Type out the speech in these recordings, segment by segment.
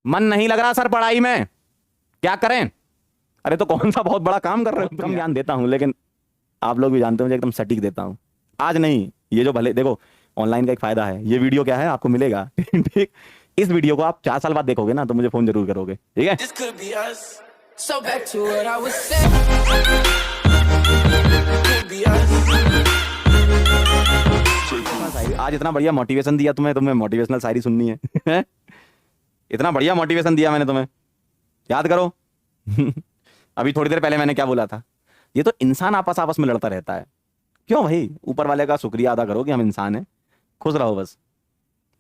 मन नहीं लग रहा सर पढ़ाई में, क्या करें? अरे तो कौन सा बहुत बड़ा काम कर रहे हो? कम ज्ञान देता हूं, लेकिन आप लोग भी जानते हो मुझे एकदम सटीक देता हूं। आज नहीं, ये जो भले देखो ऑनलाइन का एक फायदा है, ये वीडियो क्या है आपको मिलेगा ठीक, इस वीडियो को आप 4 साल बाद देखोगे ना तो मुझे फोन जरूर करोगे, ठीक है? आज इतना बढ़िया मोटिवेशन दिया तुम्हें मोटिवेशनल शायरी सुननी है इतना बढ़िया मोटिवेशन दिया मैंने तुम्हें, याद करो अभी थोड़ी देर पहले मैंने क्या बोला था? ये तो इंसान आपस में लड़ता रहता है। क्यों भाई? ऊपर वाले का शुक्रिया अदा करो कि हम इंसान हैं, खुश रहो बस।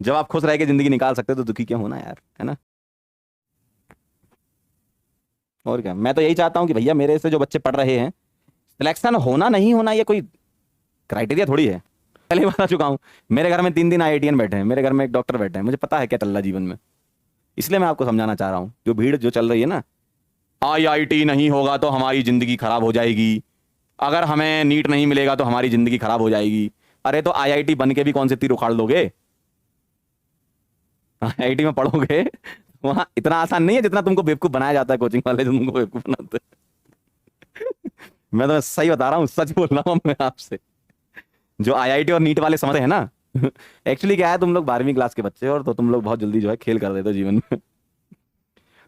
जब आप खुश रह के जिंदगी निकाल सकते हो तो दुखी क्यों होना यार, है ना? और क्या, मैं तो यही चाहता हूं कि भैया मेरे से जो बच्चे पढ़ रहे हैं, सिलेक्शन होना नहीं होना ये कोई क्राइटेरिया थोड़ी है। पहले ही बता चुका हूं, मेरे घर में 3 IITian बैठे हैं, मेरे घर में एक डॉक्टर बैठे हैं, मुझे पता है क्या चल रहा जीवन में। इसलिए मैं आपको समझाना चाह रहा हूं, जो भीड़ जो चल रही है ना, IIT नहीं होगा तो हमारी जिंदगी खराब हो जाएगी, अगर हमें नीट नहीं मिलेगा तो हमारी जिंदगी खराब हो जाएगी। अरे तो IIT बन के भी कौन से तीर उखाड़ लोगे? IIT में पढ़ोगे वहां इतना आसान नहीं है जितना तुमको बेवकूफ बनाया जाता है, कोचिंग वाले जो तुमको बेवकूफ बनाते मैं तो सही बता रहा हूँ, सच बोल रहा हूँ मैं आपसे। जो IIT और नीट वाले समझते हैं ना एक्चुअली क्या है, तुम लोग 12वीं क्लास के बच्चे हो और तो तुम लोग बहुत जल्दी जो है खेल कर देते हो जीवन में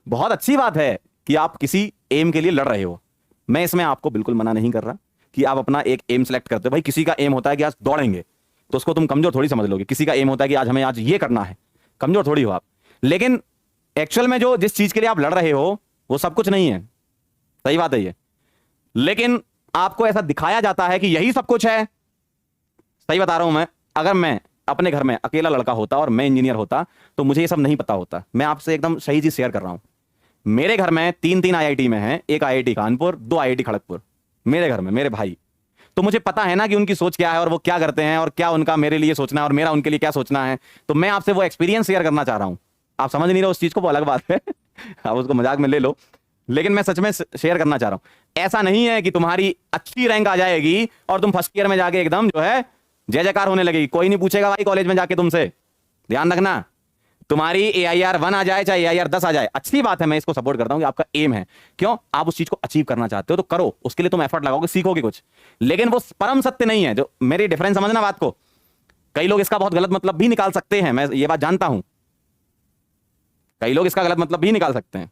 बहुत अच्छी बात है कि आप किसी एम के लिए लड़ रहे हो, मैं इसमें आपको बिल्कुल मना नहीं कर रहा कि आप अपना एक एम सेलेक्ट करते हो। भाई किसी का एम होता है कि आज दौड़ेंगे, तो उसको तुम कमजोर थोड़ी समझ लोगे। किसी का एम होता है कि आज हमें आज ये करना है, कमजोर थोड़ी हो आप। लेकिन एक्चुअल में जो जिस चीज के लिए आप लड़ रहे हो वो सब कुछ नहीं है, सही बात है ये, लेकिन आपको ऐसा दिखाया जाता है कि यही सब कुछ है। सही बता रहा हूं मैं, अगर मैं अपने घर में अकेला लड़का होता और मैं इंजीनियर होता तो मुझे ये सब नहीं पता होता। मैं आपसे एकदम सही चीज शेयर कर रहा हूं। मेरे घर में 3 IIT में हैं, एक IIT कानपुर, 2 IIT खड़गपुर, मेरे घर में मेरे भाई। तो मुझे पता है ना कि उनकी सोच क्या है और वो क्या करते हैं और क्या उनका मेरे लिए सोचना है और मेरा उनके लिए क्या सोचना है। तो मैं आपसे वो एक्सपीरियंस शेयर करना चाह रहा हूं। आप समझ नहीं रहे उस चीज को, वो अलग बात है आप उसको मजाक में ले लो, लेकिन मैं सच में शेयर करना चाह रहा हूं। ऐसा नहीं है कि तुम्हारी अच्छी रैंक आ जाएगी और तुम फर्स्ट ईयर में जाके एकदम जो है जय जयकार होने लगेगी। कोई नहीं पूछेगा भाई कॉलेज में जाके तुमसे, ध्यान रखना। तुम्हारी AIR 1 आ जाए चाहे AIR 10 आ जाए, अच्छी बात है, मैं इसको सपोर्ट करता हूं कि आपका एम है। क्यों? आप उस चीज को अचीव करना चाहते हो तो करो, उसके लिए तुम एफर्ट लगाओगे, सीखोगे कुछ, लेकिन वो परम सत्य नहीं है। जो मेरी डिफरेंस समझना बात को, कई लोग इसका बहुत गलत मतलब भी निकाल सकते हैं, मैं ये बात जानता हूं। कई लोग इसका गलत मतलब भी निकाल सकते हैं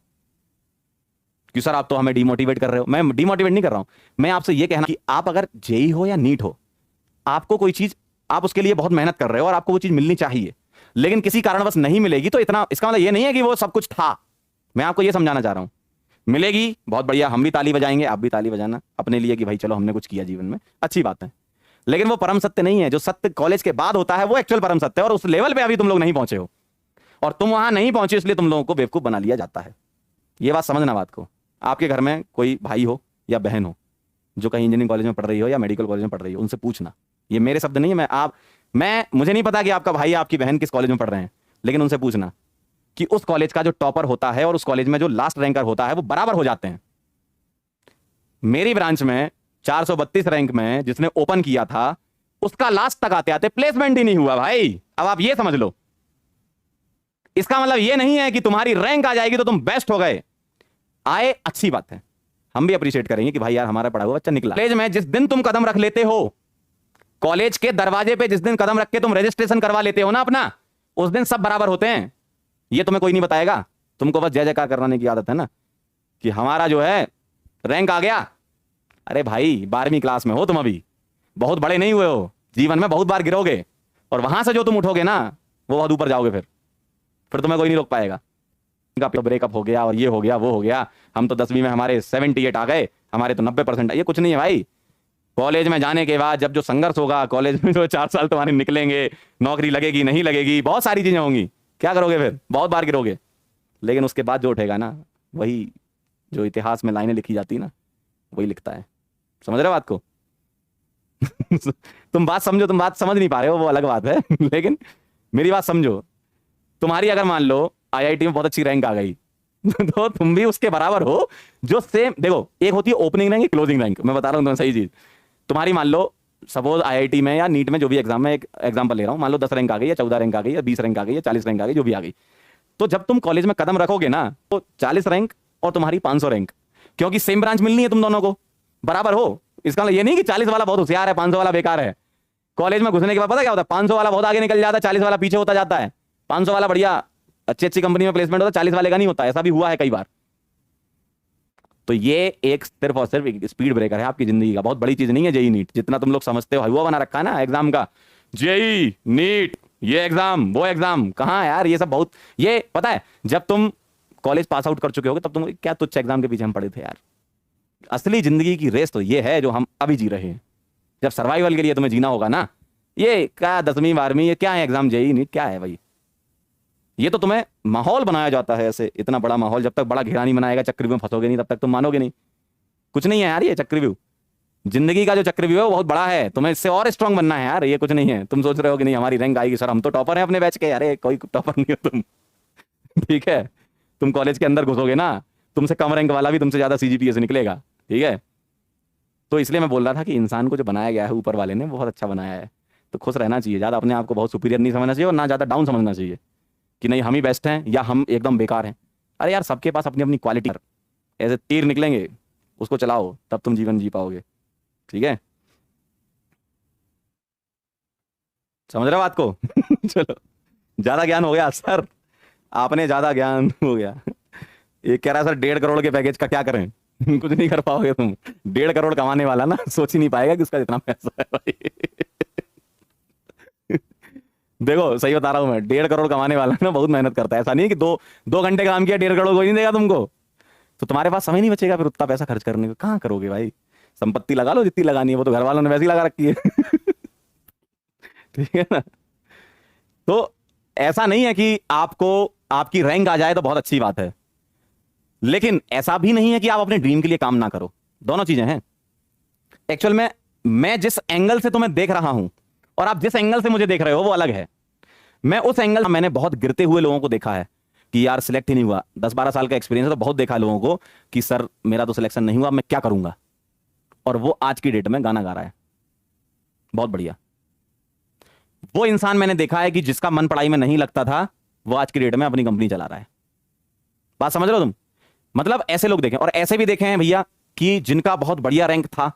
कि सर आप तो हमें डिमोटिवेट कर रहे हो। मैं डिमोटिवेट नहीं कर रहा हूं, मैं आपसे ये कहना कि आप अगर जेई हो या नीट हो, आपको कोई चीज, आप उसके लिए बहुत मेहनत कर रहे हो और आपको वो चीज मिलनी चाहिए, लेकिन किसी कारणवश नहीं मिलेगी तो इतना, इसका मतलब ये नहीं है कि वो सब कुछ था। मैं आपको ये समझाना चाह रहा हूं, मिलेगी बहुत बढ़िया, हम भी ताली बजाएंगे, आप भी ताली बजाना अपने लिए कि भाई चलो हमने कुछ किया जीवन में, अच्छी बात है, लेकिन वो परम सत्य नहीं है। जो सत्य कॉलेज के बाद होता है वो एक्चुअल परम सत्य है, और उस लेवल पे अभी तुम लोग नहीं पहुंचे हो, और तुम वहां नहीं पहुंचे इसलिए तुम लोगों को बेवकूफ बना लिया जाता है। ये बात समझना बात को। आपके घर में कोई भाई हो या बहन हो जो कहीं इंजीनियरिंग कॉलेज में पढ़ रही हो या मेडिकल कॉलेज में पढ़ रही हो, उनसे पूछना, ये मेरे शब्द नहीं है, मैं मुझे नहीं पता कि आपका भाई या आपकी बहन किस कॉलेज में पढ़ रहे हैं, लेकिन उनसे पूछना कि उस कॉलेज का जो टॉपर होता है और उस कॉलेज में जो लास्ट रैंकर होता है वो बराबर हो जाते हैं। मेरी ब्रांच में 432 रैंक में जिसने ओपन किया था उसका लास्ट तक आते आते प्लेसमेंट ही नहीं हुआ भाई। अब आप ये समझ लो, इसका मतलब ये नहीं है कि तुम्हारी रैंक आ जाएगी तो तुम बेस्ट हो गए। आए अच्छी बात है, हम भी अप्रिशिएट करेंगे कि भाई यार हमारा पढ़ा हुआ बच्चा निकला। कॉलेज में जिस दिन तुम कदम रख लेते हो, कॉलेज के दरवाजे पे जिस दिन कदम रख के तुम रजिस्ट्रेशन करवा लेते हो ना अपना, उस दिन सब बराबर होते हैं। ये तुम्हें कोई नहीं बताएगा, तुमको बस जय जयकार करने की आदत है ना कि हमारा जो है रैंक आ गया। अरे भाई 12वीं क्लास में हो तुम, अभी बहुत बड़े नहीं हुए हो, जीवन में बहुत बार गिरोगे और वहां से जो तुम उठोगे ना वो बहुत ऊपर जाओगे, फिर तुम्हें कोई नहीं रोक पाएगा। इनका ब्रेकअप हो गया और ये हो गया वो हो गया, हम तो 10वीं में हमारे 78 आ गए, हमारे तो 90% ये कुछ नहीं है भाई। कॉलेज में जाने के बाद जब जो संघर्ष होगा, कॉलेज में जो 4 साल तुम्हारे निकलेंगे, नौकरी लगेगी नहीं लगेगी, बहुत सारी चीजें होंगी, क्या करोगे फिर, बहुत बार गिरोगे, लेकिन उसके बाद जो उठेगा ना वही जो इतिहास में लाइनें लिखी जाती ना वही लिखता है। समझ रहे हो बात को तुम बात समझो, तुम बात समझ नहीं पा रहे हो वो अलग बात है लेकिन मेरी बात समझो। तुम्हारी अगर मान लो IIT में बहुत अच्छी रैंक आ गई तो तुम भी उसके बराबर हो जो सेम, देखो एक होती है ओपनिंग रैंक, क्लोजिंग रैंक, मैं बता रहा हूं तुम्हें सही चीज। तुम्हारी मान लो सपोज IIT में या नीट में जो भी एग्जाम में, एक एग्जाम्पल ले रहा हूं, मान लो 10 रैंक आ गई या 14 रैंक आ गई या 20 रैंक आ गई या 40 रैंक आ गई, जो भी आ गई, तो जब तुम कॉलेज में कदम रखोगे ना, तो 40 रैंक और तुम्हारी 500 रैंक, क्योंकि सेम ब्रांच मिलनी है तुम दोनों को, बराबर हो। इसका मतलब ये नहीं कि 40 वाला बहुत होशियार है, 500 वाला बेकार है। कॉलेज में घुसने के बाद पता क्या होता है, 500 वाला बहुत आगे निकल जाता है, 40 वाला पीछे होता जाता है। 500 वाला बढ़िया अच्छी अच्छी कंपनी में प्लेसमेंट होता है, 40 वाले का नहीं होता। ऐसा भी हुआ है कई बार। तो ये एक सिर्फ और सिर्फ एक स्पीड ब्रेकर है आपकी जिंदगी का, बहुत बड़ी चीज नहीं है जेई नीट, जितना तुम लोग समझते हो। हुआ बना रखा है ना एग्जाम का, जेई नीट, ये एग्जाम वो एग्जाम, कहाँ यार ये सब बहुत, ये पता है जब तुम कॉलेज पास आउट कर चुके होगे तब तुम क्या तुच्छ एग्जाम के पीछे हम पड़े थे यार। असली जिंदगी की रेस तो ये है जो हम अभी जी रहे हैं। जब सर्वाइवल के लिए तुम्हें जीना होगा ना, ये क्या 10वीं 12वीं ये क्या है एग्जाम जेई नीट क्या है भाई। ये तो तुम्हें माहौल बनाया जाता है ऐसे, इतना बड़ा माहौल, जब तक बड़ा घेरा नहीं बनाएगा, चक्रव्यूह में फंसोगे नहीं, तब तक तुम मानोगे नहीं। कुछ नहीं है यार ये चक्रव्यूह, जिंदगी का जो चक्रव्यूह है वो बहुत बड़ा है, तुम्हें इससे और स्ट्रांग बनना है यार। ये कुछ नहीं है, तुम सोच रहे हो कि नहीं हमारी रैंक आएगी सर, हम तो टॉपर हैं अपने बैच के, अरे कोई टॉपर नहीं हो तुम। ठीक है, तुम कॉलेज के अंदर घुसोगे ना, तुमसे कम रैंक वाला भी तुमसे ज्यादा सीजीपीए से निकलेगा। ठीक है, तो इसलिए मैं बोल रहा था कि इंसान को जो बनाया गया है ऊपर वाले ने बहुत अच्छा बनाया है, तो खुश रहना चाहिए, ज्यादा अपने आप को बहुत सुपीरियर नहीं समझना चाहिए और ना ज्यादा डाउन समझना चाहिए कि नहीं हम ही बेस्ट हैं या हम एकदम बेकार हैं। अरे यार सबके पास अपनी अपनी क्वालिटी, ऐसे तीर निकलेंगे उसको चलाओ, तब तुम जीवन जी पाओगे। ठीक है, समझ रहे हो बात को? चलो, ज्यादा ज्ञान हो गया सर, आपने ज्यादा ज्ञान हो गया। ये कह रहा है सर 1.5 करोड़ के पैकेज का क्या करें? कुछ नहीं कर पाओगे तुम। 1.5 करोड़ कमाने वाला ना सोच ही नहीं पाएगा कि उसका इतना पैसा है भाई। देखो सही बता रहा हूं मैं, 1.5 करोड़ कमाने वाला ना बहुत मेहनत करता है। ऐसा नहीं है कि दो घंटे काम किया 1.5 करोड़ कोई नहीं देगा तुमको, तो तुम्हारे पास समय नहीं बचेगा फिर उतना पैसा खर्च करने को, कहाँ करोगे भाई? संपत्ति लगा लो जितनी लगानी है, वो तो घर वालों ने वैसे ही लगा रखी है। ठीक है ना? तो ऐसा नहीं है कि आपको आपकी रैंक आ जाए तो बहुत अच्छी बात है, लेकिन ऐसा भी नहीं है कि आप अपने ड्रीम के लिए काम ना करो। दोनों चीजें हैं एक्चुअल में। मैं जिस एंगल से तुम्हें देख रहा हूं और आप जिस एंगल से मुझे देख रहे हो वो अलग है। मैं उस एंगल, मैंने बहुत गिरते हुए लोगों को देखा है कि यार सिलेक्ट ही नहीं हुआ। 10-12 साल का एक्सपीरियंस है तो बहुत देखा लोगों को कि सर मेरा तो सिलेक्शन नहीं हुआ, मैं क्या करूंगा। और वो आज की डेट में गाना गा रहा है, बहुत बढ़िया। वो इंसान मैंने देखा है कि जिसका मन पढ़ाई में नहीं लगता था, वो आज की डेट में अपनी कंपनी चला रहा है। बात समझ रहे हो तुम? मतलब ऐसे लोग देखें, और ऐसे भी देखे हैं भैया कि जिनका बहुत बढ़िया रैंक था,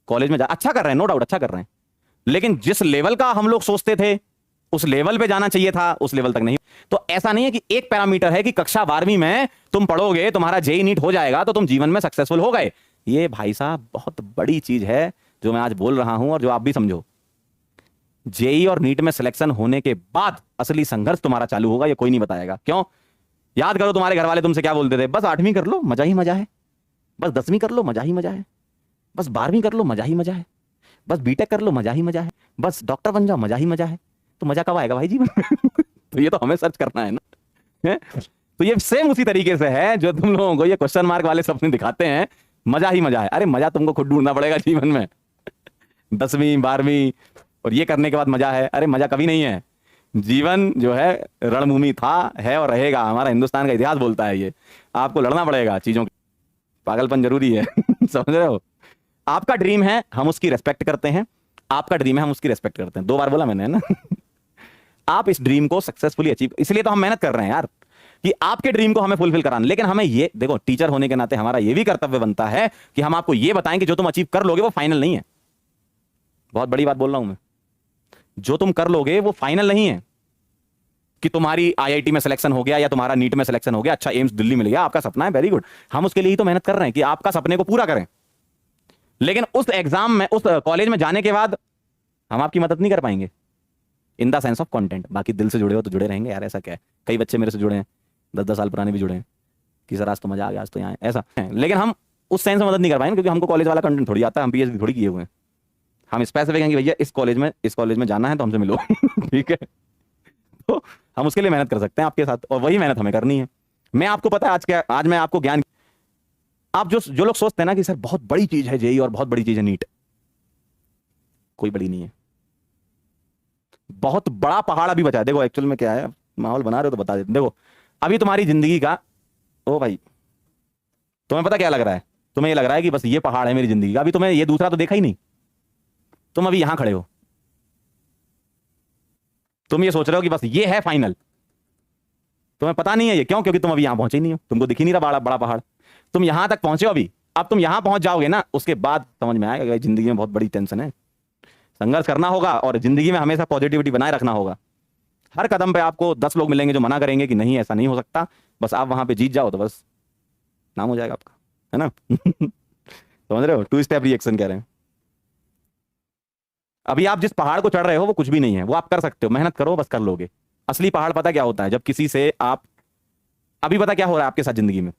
कॉलेज में जा अच्छा कर रहे हैं, नो डाउट अच्छा कर रहे हैं, लेकिन जिस लेवल का हम लोग सोचते थे उस लेवल पे जाना चाहिए था, उस लेवल तक नहीं। तो ऐसा नहीं है कि एक पैरामीटर है कि कक्षा 12वीं में तुम पढ़ोगे, तुम्हारा जेई नीट हो जाएगा तो तुम जीवन में सक्सेसफुल हो गए। ये भाई साहब बहुत बड़ी चीज है जो मैं आज बोल रहा हूं और जो आप भी समझो। जेई और नीट में सिलेक्शन होने के बाद असली संघर्ष तुम्हारा चालू होगा, ये कोई नहीं बताएगा। क्यों? याद करो तुम्हारे घर वाले तुमसे क्या बोलते थे, बस 8वीं कर लो मजा ही मजा है, बस 10वीं कर लो मजा ही मजा है, बस 12वीं कर लो मजा ही मजा है, बस बीटेक कर लो मजा ही मजा है, बस डॉक्टर बन जाओ मजा ही मजा है। तो मजा कब आएगा भाई जीवन में? तो ये तो हमें सर्च करना है ना, है? तो ये सेम उसी तरीके से है जो तुम लोगों को ये क्वेश्चन मार्क वाले सपने दिखाते हैं, मजा ही मजा है। अरे मजा तुमको खुद ढूंढना पड़ेगा जीवन में। 10वीं 12वीं और ये करने के बाद मजा है, अरे मजा कभी नहीं है। जीवन जो है रणभूमि था, है और रहेगा। हमारा हिंदुस्तान का इतिहास बोलता है ये। आपको लड़ना पड़ेगा चीजों की, पागलपन जरूरी है। समझ रहे हो? आपका ड्रीम है, हम उसकी रेस्पेक्ट करते हैं। आपका ड्रीम है, हम उसकी रेस्पेक्ट करते हैं। 2 बार बोला मैंने, है ना? आप इस ड्रीम को सक्सेसफुली अचीव, इसलिए तो हम मेहनत कर रहे हैं यार कि आपके ड्रीम को हमें फुलफिल कराना। लेकिन हमें ये देखो, टीचर होने के नाते हमारा ये भी कर्तव्य बनता है कि हम आपको ये बताएं कि जो तुम अचीव कर लोगे वो फाइनल नहीं है। बहुत बड़ी बात बोल रहा हूं मैं, जो तुम कर लोगे वो फाइनल नहीं है कि तुम्हारी आईआईटी में सिलेक्शन हो गया या तुम्हारा नीट में सिलेक्शन हो गया, अच्छा एम्स दिल्ली मिल गया, आपका सपना है, वेरी गुड। हम उसके लिए ही तो मेहनत कर रहे हैं कि आपका सपने को पूरा करें। लेकिन उस एग्जाम में, उस कॉलेज में जाने के बाद हम आपकी मदद नहीं कर पाएंगे in the sense of content. बाकी दिल से जुड़े हो तो जुड़े रहेंगे यार, ऐसा क्या है। कई बच्चे मेरे से जुड़े हैं, 10-10 साल पुराने भी जुड़े हैं कि सर आज तो मजा आ गया, आज तो यहाँ ऐसा है। लेकिन हम उस सेंस में मदद नहीं कर पाएंगे क्योंकि हमको कॉलेज वाला कंटेंट थोड़ी आता है, हम पीएचडी थोड़ी किए हुए हैं। हम स्पेसिफिक हैं कि भैया इस कॉलेज में जाना है तो हमसे मिलो। ठीक है, तो हम उसके लिए मेहनत कर सकते हैं आपके साथ, और वही मेहनत हमें करनी है। मैं आपको पता है आज मैं आपको ज्ञान, आप जो लोग सोचते हैं ना कि सर बहुत बड़ी चीज है जेई और बहुत बड़ी चीज है नीट, कोई बड़ी नहीं है। बहुत बड़ा पहाड़ अभी बचा है। देखो एक्चुअल में क्या है, माहौल बना रहे हो तो बता देते। देखो अभी तुम्हारी जिंदगी का, ओ भाई तुम्हें पता क्या लग रहा है? तुम्हें ये लग रहा है कि बस ये पहाड़ है मेरी जिंदगी का। अभी तुम्हें ये दूसरा तो देखा ही नहीं, तुम अभी यहां खड़े हो, तुम ये सोच रहे हो कि बस ये है फाइनल। तुम्हें पता नहीं है ये क्यों? क्योंकि तुम अभी यहां पहुंचे ही नहीं हो, तुमको दिख ही नहीं रहा बड़ा बड़ा पहाड़। तुम यहां तक पहुंचे हो अभी, अब तुम यहां पहुंच जाओगे ना, उसके बाद समझ में आएगा कि जिंदगी में बहुत बड़ी टेंशन है। संघर्ष करना होगा और जिंदगी में हमेशा पॉजिटिविटी बनाए रखना होगा। हर कदम पे आपको 10 लोग मिलेंगे जो मना करेंगे कि नहीं ऐसा नहीं हो सकता, बस आप वहां पे जीत जाओ तो बस नाम हो जाएगा आपका, है ना? समझ रहे हो? 2 स्टेप रिएक्शन कह रहे हैं। अभी आप जिस पहाड़ को चढ़ रहे हो वो कुछ भी नहीं है, वो आप कर सकते हो, मेहनत करो बस कर लोगे। असली पहाड़ पता क्या होता है? जब किसी से आप, अभी पता क्या हो रहा है आपके साथ जिंदगी में,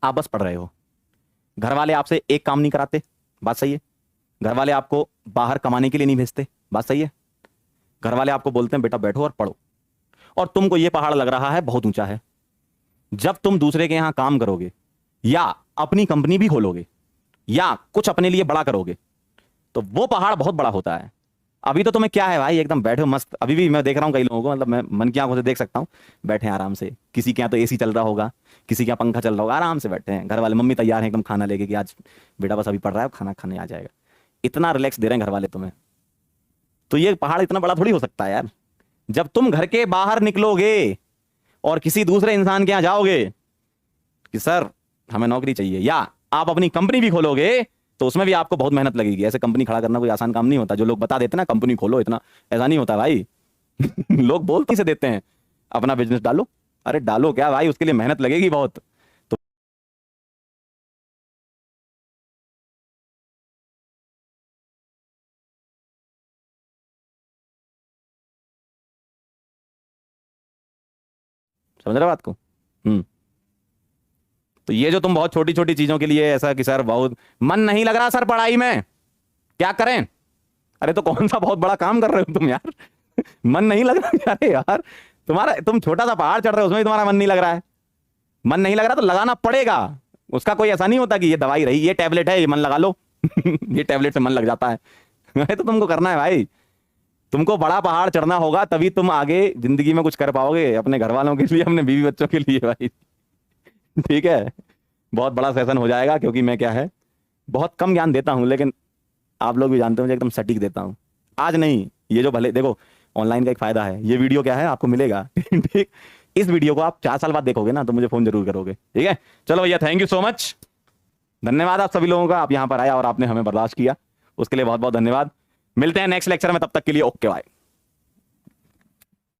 आप बस पढ़ रहे हो, घर वाले आपसे एक काम नहीं कराते, बात सही है। घर वाले आपको बाहर कमाने के लिए नहीं भेजते, बात सही है। घर वाले आपको बोलते हैं बेटा बैठो और पढ़ो, और तुमको ये पहाड़ लग रहा है बहुत ऊंचा है। जब तुम दूसरे के यहां काम करोगे या अपनी कंपनी भी खोलोगे या कुछ अपने लिए बड़ा करोगे तो वो पहाड़ बहुत बड़ा होता है। अभी तो तुम्हें क्या है भाई, एकदम बैठे हो मस्त। अभी भी मैं देख रहा हूं कई लोगों को, मतलब मैं मन की आंखों से देख सकता हूं, बैठे हैं आराम से, किसी के यहाँ तो एसी चल रहा होगा, किसी के यहाँ पंखा चल रहा होगा, आराम से बैठे हैं। घर वाले, मम्मी तैयार हैं एकदम खाना लेके कि आज बेटा बस अभी पढ़ रहा है, खाना खाने आ जाएगा। इतना रिलैक्स दे रहे हैं घर वाले तुम्हें। तो ये पहाड़ इतना बड़ा थोड़ी हो सकता है यार। जब तुम घर के बाहर निकलोगे और किसी दूसरे इंसान के यहाँ जाओगे कि सर हमें नौकरी चाहिए, या आप अपनी कंपनी भी खोलोगे, तो उसमें भी आपको बहुत मेहनत लगेगी। ऐसे कंपनी खड़ा करना कोई आसान काम नहीं होता। जो लोग बता देते ना कंपनी खोलो, इतना ऐसा नहीं होता भाई। लोग बोलते से देते हैं अपना बिजनेस डालो, अरे डालो क्या भाई, उसके लिए मेहनत लगेगी बहुत। तो समझ रहे हो बात को? तो ये जो तुम बहुत छोटी छोटी चीजों के लिए ऐसा कि सर बहुत मन नहीं लग रहा सर पढ़ाई में, क्या करें? अरे तो कौन सा बहुत बड़ा काम कर रहे हो तुम यार? मन नहीं लग रहा? अरे यार तुम्हारा, तुम छोटा सा पहाड़ चढ़ रहे हो उसमें भी तुम्हारा मन नहीं लग रहा है। मन नहीं लग रहा तो लगाना पड़ेगा। उसका कोई ऐसा नहीं होता कि ये दवाई रही, ये टैबलेट है, ये मन लगा लो। ये टैबलेट से मन लग जाता है। अरे तो तुमको करना है भाई, तुमको बड़ा पहाड़ चढ़ना होगा, तभी तुम आगे जिंदगी में कुछ कर पाओगे अपने घर वालों के लिए, अपने बीवी बच्चों के लिए भाई। ठीक है, बहुत बड़ा सेशन हो जाएगा, क्योंकि मैं क्या है बहुत कम ज्ञान देता हूं, लेकिन आप लोग भी जानते हो मुझे एकदम सटीक देता हूं। आज नहीं, ये जो भले देखो ऑनलाइन का एक फायदा है, ये वीडियो क्या है आपको मिलेगा। ठीक, इस वीडियो को आप 4 साल बाद देखोगे ना तो मुझे फोन जरूर करोगे। ठीक है, चलो भैया, थैंक यू सो मच, धन्यवाद आप सभी लोगों का, आप यहां पर आया और आपने हमें बर्दाश्त किया, उसके लिए बहुत बहुत धन्यवाद। मिलते हैं नेक्स्ट लेक्चर में, तब तक के लिए ओके बाय।